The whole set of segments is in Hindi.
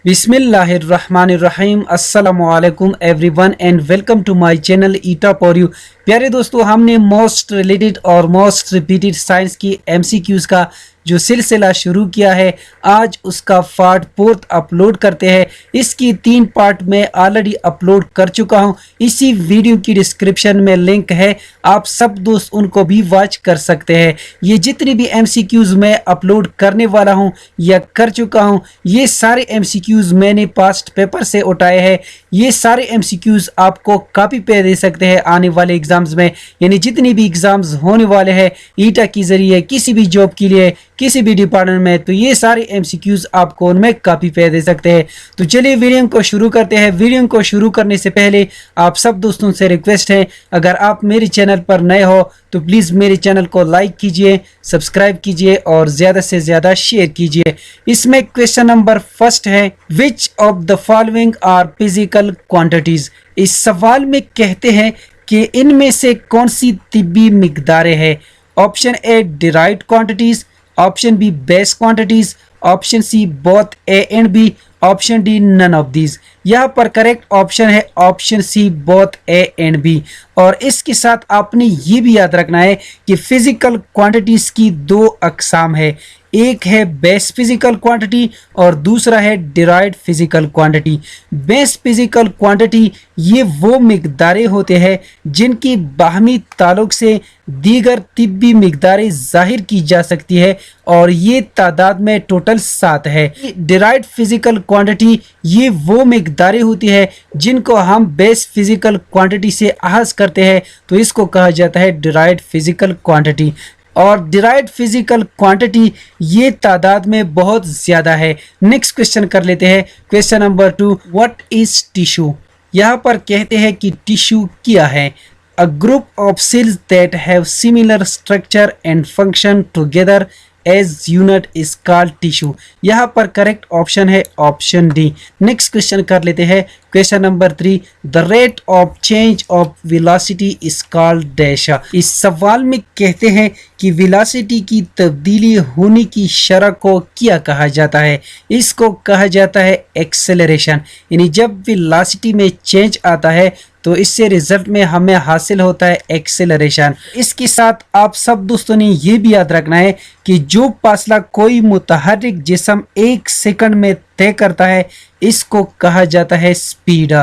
बिस्मिल्लाहिर्रहमानिर्रहीम अस्सलामुअलैकुम everyone and welcome to my channel ईटा फॉर यू। प्यारे दोस्तों, हमने मोस्ट रिलेटेड और मोस्ट रिपीटेड साइंस की एमसीक्यूज का जो सिलसिला शुरू किया है, आज उसका पार्ट 4 अपलोड करते हैं। इसकी 3 पार्ट में ऑलरेडी अपलोड कर चुका हूं। इसी वीडियो की डिस्क्रिप्शन में लिंक है, आप सब दोस्त उनको भी वॉच कर सकते हैं। ये जितनी भी एमसीक्यूज मैं अपलोड करने वाला हूं या कर चुका हूं, ये सारे एमसीक्यूज मैंने पास्ट पेपर से उठाए हैं। ये सारे एमसीक्यूज आपको कॉपी पे दे सकते हैं आने वाले एग्जाम्स में, यानी जितनी भी एग्जाम्स होने वाले हैं ईटा के जरिए किसी भी जॉब के लिए किसी भी डिपार्टमेंट में, तो ये सारे एमसीक्यूज आपको उनमें कॉपी पे दे सकते हैं। तो चलिए वीडियो को शुरू करते हैं। वीडियो को शुरू करने से पहले आप सब दोस्तों से रिक्वेस्ट है, अगर आप मेरे चैनल पर नए हो तो प्लीज़ मेरे चैनल को लाइक कीजिए, सब्सक्राइब कीजिए और ज़्यादा से ज़्यादा शेयर कीजिए। इसमें क्वेश्चन नंबर फर्स्ट है, which of the following are physical quantities. इस सवाल में कहते हैं कि इनमें से कौन सी तिब्बी मिकदारें हैं। Option A derived quantities, option B base quantities, option C both A and B, option D none of these. यहाँ पर करेक्ट ऑप्शन है option C both A and B. और इसके साथ आपने ये भी याद रखना है कि फिजिकल क्वांटिटीज की 2 अकसाम है, एक है बेस फिजिकल क्वांटिटी और दूसरा है derived physical quantity. Base physical quantity ये वो मिकदारें होते हैं जिनकी बाहमी ताल्लुक से दीगर तिब्बी मिकदारें जाहिर की जा सकती है और ये तादाद में टोटल 7 है। डिराइव्ड फिजिकल क्वांटिटी ये वो मिकदारें होती है जिनको हम बेस फिजिकल क्वांटिटी से अहाज करते हैं, तो इसको कहा जाता है डिराइव्ड फिजिकल क्वांटिटी। और डिराइव्ड फिजिकल क्वांटिटी ये तादाद में बहुत ज़्यादा है। नेक्स्ट क्वेश्चन कर लेते हैं, question number 2, what is tissue. यहाँ पर कहते हैं कि टिश्यू क्या है। A group of cells that have similar structure and function together as unit is called tissue. यहाँ पर करेक्ट ऑप्शन है ऑप्शन डी। नेक्स्ट क्वेश्चन कर लेते हैं, question number 3, the rate of change of velocity is called dash. इस सवाल में कहते हैं कि वेलोसिटी की तब्दीली होने की शरह को क्या कहा जाता है। इसको कहा जाता है एक्सेलरेशन, यानी जब वेलोसिटी में चेंज आता है तो इससे रिजल्ट में हमें हासिल होता है एक्सेलरेशन। इसके साथ आप सब दोस्तों ने ये भी याद रखना है कि जो फासला कोई मुतहर्रिक जिस्म 1 सेकंड में तय करता है इसको कहा जाता है स्पीड।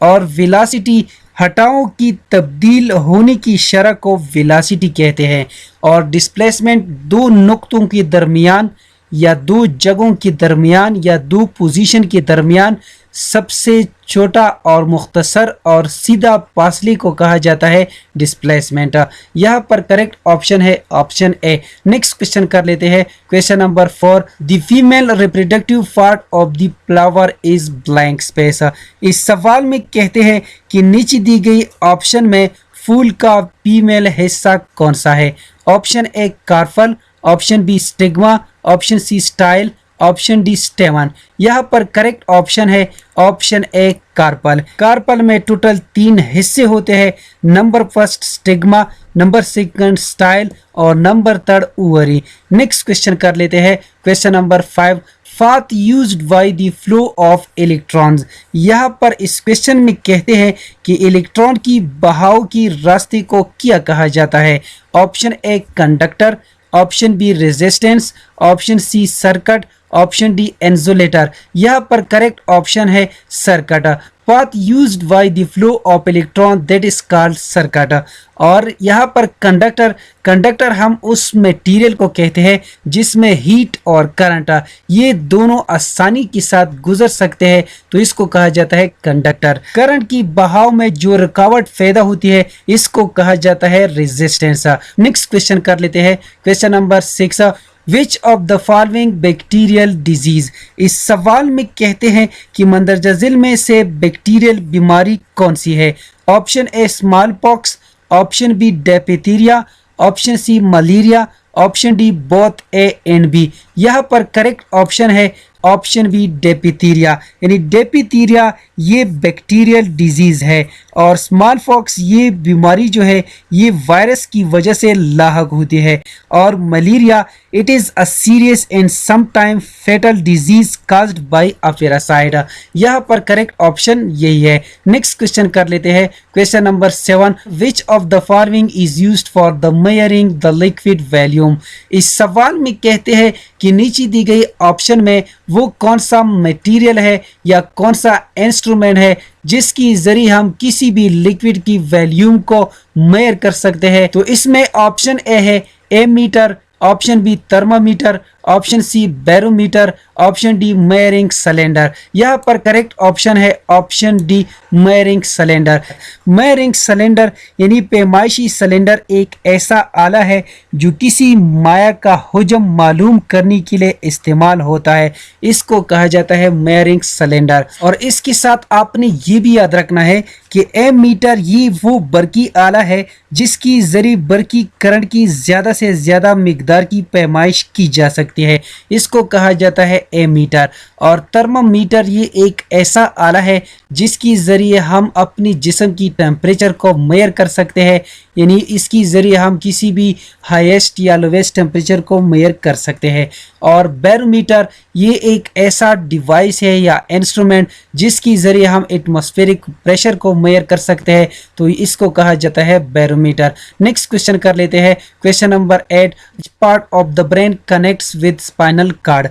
और वेलोसिटी हटाओं की तब्दील होने की शरह को वेलोसिटी कहते हैं। और डिस्प्लेसमेंट 2 नुक्तों के दरमियान या 2 जगहों के दरमियान या 2 पोजीशन के दरमियान सबसे छोटा और मुख्तसर और सीधा फासले को कहा जाता है डिस्प्लेसमेंट। यहाँ पर करेक्ट ऑप्शन है ऑप्शन ए। नेक्स्ट क्वेश्चन कर लेते हैं, question number 4, the female reproductive part of the flower is blank space. इस सवाल में कहते हैं कि नीचे दी गई ऑप्शन में फूल का फीमेल हिस्सा कौन सा है। Option A carpel, option B stigma, option C style, option D stamen. यहाँ पर करेक्ट ऑप्शन है ऑप्शन ए कार्पल। कार्पल में टोटल 3 हिस्से होते हैं, number first stigma, number second style और नंबर 3 ओवरी। नेक्स्ट क्वेश्चन कर लेते हैं, question number 5, path used by the flow of electrons. यहाँ पर इस क्वेश्चन में कहते हैं कि इलेक्ट्रॉन की बहाव की रास्ते को क्या कहा जाता है। Option A conductor, option B resistance, option C circuit, option D insulator. यहाँ पर करेक्ट ऑप्शन है circuit. Path used by the flow of electron that is called circuit. और यहाँ पर कंडक्टर हम उस मटेरियल को कहते हैं जिसमें हीट और करंट ये दोनों आसानी के साथ गुजर सकते हैं, तो इसको कहा जाता है कंडक्टर। करंट की बहाव में जो रुकावट पैदा होती है इसको कहा जाता है रेजिस्टेंस। नेक्स्ट क्वेश्चन कर लेते हैं, question number 6, which of the following bacterial disease. इस सवाल में कहते हैं कि मंदरजा झील में से बैक्टीरियल बीमारी कौन सी है। Option A smallpox, option B diphtheria, option C malaria, option D both A and B. यहाँ पर करेक्ट ऑप्शन है ऑप्शन बी डिप्थीरिया। यानी डिप्थीरिया ये बैक्टीरियल डिजीज है और स्मॉल पॉक्स ये बीमारी जो है ये वायरस की वजह से लाहक होती है। और malaria it is a serious and sometime fatal disease caused by a parasite. यहाँ पर करेक्ट ऑप्शन यही है। नेक्स्ट क्वेश्चन कर लेते हैं, question number 7, which of the following is used for the measuring the liquid volume. इस सवाल में कहते हैं कि नीचे दी गई ऑप्शन में वो कौन सा मटेरियल है या कौन सा इंस्ट्रूमेंट है जिसकी जरिए हम किसी भी लिक्विड की वॉल्यूम को मेजर कर सकते हैं। तो इसमें ऑप्शन ए है ammeter, option B thermometer, option C barometer, option D measuring cylinder. यहाँ पर करेक्ट ऑप्शन है option D measuring cylinder. Measuring cylinder यानी पैमाइशी सिलेंडर एक ऐसा आला है जो किसी माया का हुजम मालूम करने के लिए इस्तेमाल होता है, इसको कहा जाता है मेजरिंग सिलेंडर। और इसके साथ आपने ये भी याद रखना है कि एमीटर ये वो बरकी आला है जिसकी जरिए बरकी करंट की ज़्यादा से ज़्यादा मिकदार की पैमाइश की जा सकती है, इसको कहा जाता है एमीटर। और थर्मामीटर ये एक ऐसा आला है जिसकी ज़रिए हम अपनी जिस्म की टेम्परेचर को मेजर कर सकते हैं, यानी इसकी ज़रिए हम किसी भी हाईएस्ट या लोवेस्ट टेम्परेचर को मेजर कर सकते हैं। और बैरोमीटर ये एक ऐसा डिवाइस है या इंस्ट्रूमेंट जिसकी ज़रिए हम एटमॉस्फेरिक प्रेशर को मेजर कर सकते हैं, तो इसको कहा जाता है बैरोमीटर। नेक्स्ट क्वेश्चन कर लेते हैं, question number 8, part of the brain connects with spinal cord.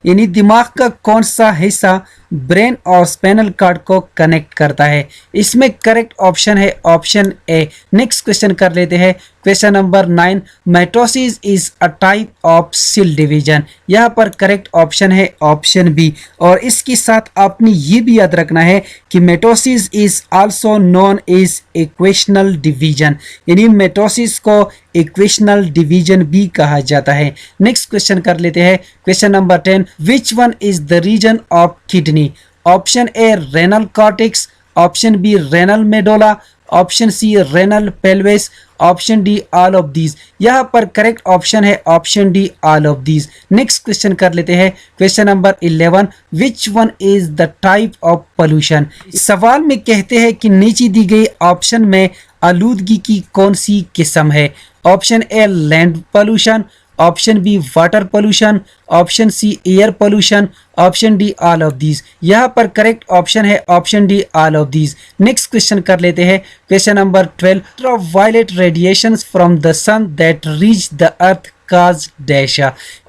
यानी दिमाग का कौन सा हिस्सा ब्रेन और स्पाइनल कार्ड को कनेक्ट करता है। इसमें करेक्ट ऑप्शन है ऑप्शन ए। नेक्स्ट क्वेश्चन कर लेते हैं, question number 9, mitosis is a type of cell division. यहाँ पर करेक्ट ऑप्शन है ऑप्शन बी। और इसके साथ आपने ये भी याद रखना है कि mitosis is also known as equational division, यानी माइटोसिस को इक्वेशनल डिवीजन भी कहा जाता है। नेक्स्ट क्वेश्चन कर लेते हैं, question number 10, which one is the region of kidney. Option A renal cortex, option B renal medulla, option C renal pelvis, option D all of these. यहाँ पर करेक्ट ऑप्शन है option D all of these. Next question कर लेते हैं, question number 11, which one is the type of pollution. सवाल में कहते हैं कि नीचे दी गई ऑप्शन में आलूदगी की कौन सी किस्म है। Option A land pollution, option B water pollution, option C air pollution, option D all of these. यहाँ पर करेक्ट ऑप्शन है option D all of these. Next question कर लेते हैं, question number 12, of violet radiations from the sun that reach the earth cause dash.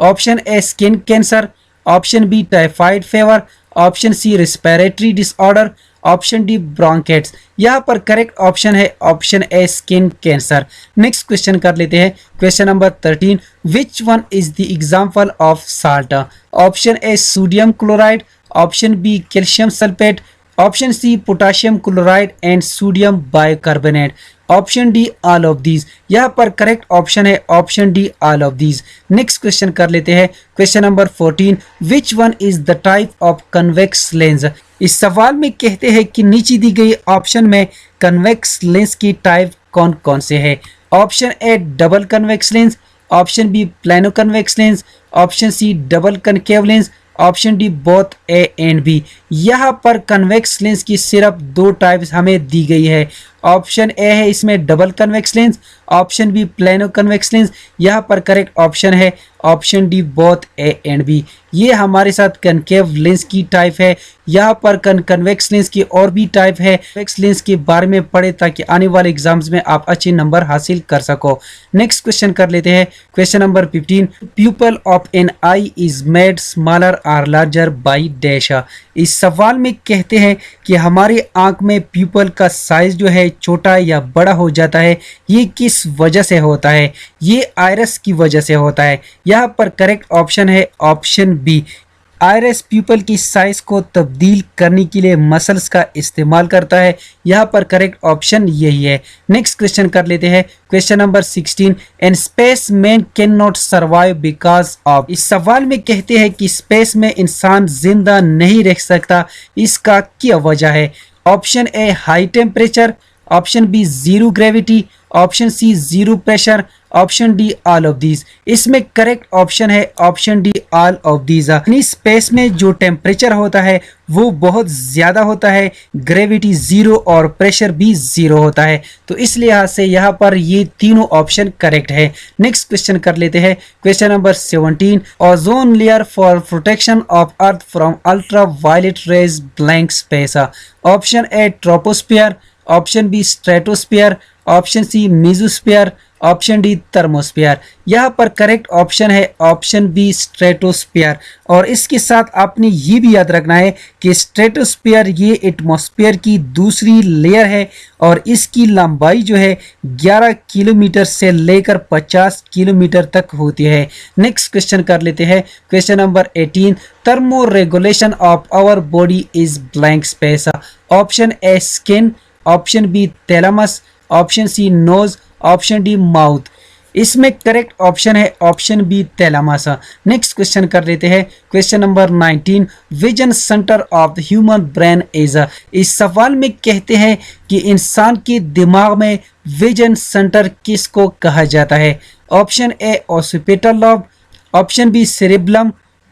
Option A skin cancer, option B typhoid fever, option C respiratory disorder, option D bronchitis. यहाँ पर करेक्ट ऑप्शन है option A skin cancer. Next question कर लेते हैं, question number 13, which one is the example of salt. Option A sodium chloride, option B calcium sulphate, option C potassium chloride and sodium bicarbonate, option D all of these. यहाँ पर करेक्ट ऑप्शन है option D all of these. Next question कर लेते हैं, question number 14, which one is the type of convex lens. इस सवाल में कहते हैं कि नीचे दी गई ऑप्शन में कन्वेक्स लेंस की टाइप कौन कौन से है। Option A double convex lens, option B plano convex lens, option C double concave lens, option D both A and B. यहाँ पर कन्वेक्स लेंस की सिर्फ दो टाइप्स हमें दी गई है। ऑप्शन ए है इसमें double convex lens, option B plano convex lens. यहाँ पर करेक्ट ऑप्शन है option D both A and B. ये हमारे साथ कनकेव लेंस की टाइप है। यहाँ पर कन्वेक्स लेंस की और भी टाइप है। कन्वेक्स लेंस के बारे में पढ़े ताकि आने वाले एग्जाम्स में आप अच्छे नंबर हासिल कर सको। नेक्स्ट क्वेश्चन कर लेते हैं, question number 15, pupil of an eye is made smaller और लार्जर बाई डैश। इस सवाल में कहते हैं कि हमारी आंख में प्यूपल का साइज जो है छोटा या बड़ा हो जाता है, ये किस वजह से होता है। ये आयरस की वजह से होता है। यहाँ पर करेक्ट ऑप्शन है ऑप्शन बी। आयरस प्यूपल की साइज को तब्दील करने के लिए मसल्स का इस्तेमाल करता है। यहाँ पर करेक्ट ऑप्शन यही है। नेक्स्ट क्वेश्चन कर लेते हैं, question number 16, an space man can not survive because of. इस सवाल में कहते हैं कि स्पेस में इंसान जिंदा नहीं रह सकता, इसका क्या वजह है। Option A high temperature, option B zero gravity, option C zero pressure, option D all of these. इसमें करेक्ट ऑप्शन है option D all of these. यानी स्पेस में जो टेम्परेचर होता है वो बहुत ज्यादा होता है, ग्रेविटी जीरो और प्रेशर भी जीरो होता है, तो इस लिहाज से यहाँ पर ये तीनों ऑप्शन करेक्ट है। नेक्स्ट क्वेश्चन कर लेते हैं, question number 17। Ozone layer for protection of earth from ultraviolet rays blank space. Option A troposphere, option B stratosphere, option C mesosphere, option D thermosphere. यहाँ पर करेक्ट ऑप्शन है ऑप्शन बी स्ट्रेटोस्फियर। और इसके साथ आपने ये भी याद रखना है कि स्ट्रेटोस्फियर ये एटमॉस्फेयर की दूसरी लेयर है और इसकी लंबाई जो है 11 किलोमीटर से लेकर 50 किलोमीटर तक होती है। नेक्स्ट क्वेश्चन कर लेते हैं, question number 18। Thermoregulation of our body is blank space. Option A skin, option B thalamus, option C nose, option D mouth. इसमें करेक्ट ऑप्शन है option B thalamus. Next question कर लेते हैं, question number 19। Vision centre of the human brain is. इस सवाल में कहते हैं कि इंसान के दिमाग में विजन सेंटर किसको कहा जाता है। Option A occipital lobe, option B cerebrum,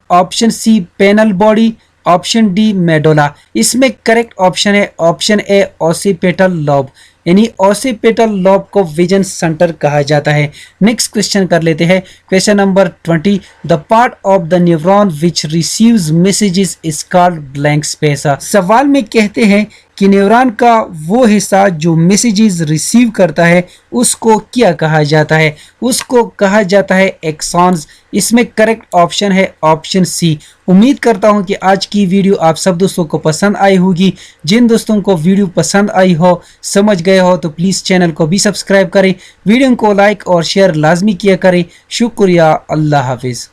option C pineal body, option D medulla. इसमें करेक्ट ऑप्शन है ऑप्शन ए ऑसिपिटल लॉब, यानी ऑसिपिटल लॉब को विजन सेंटर कहा जाता है। नेक्स्ट क्वेश्चन कर लेते हैं, question number 20। The part of the neuron which receives messages is called blank space. सवाल में कहते हैं कि न्यूरॉन का वो हिस्सा जो मैसेजेस रिसीव करता है उसको क्या कहा जाता है, उसको कहा जाता है एक्सॉन्स। इसमें करेक्ट ऑप्शन है ऑप्शन सी। उम्मीद करता हूं कि आज की वीडियो आप सब दोस्तों को पसंद आई होगी। जिन दोस्तों को वीडियो पसंद आई हो, समझ गए हो, तो प्लीज़ चैनल को भी सब्सक्राइब करें, वीडियो को लाइक और शेयर लाजमी किया करें। शुक्रिया, अल्लाह हाफिज़।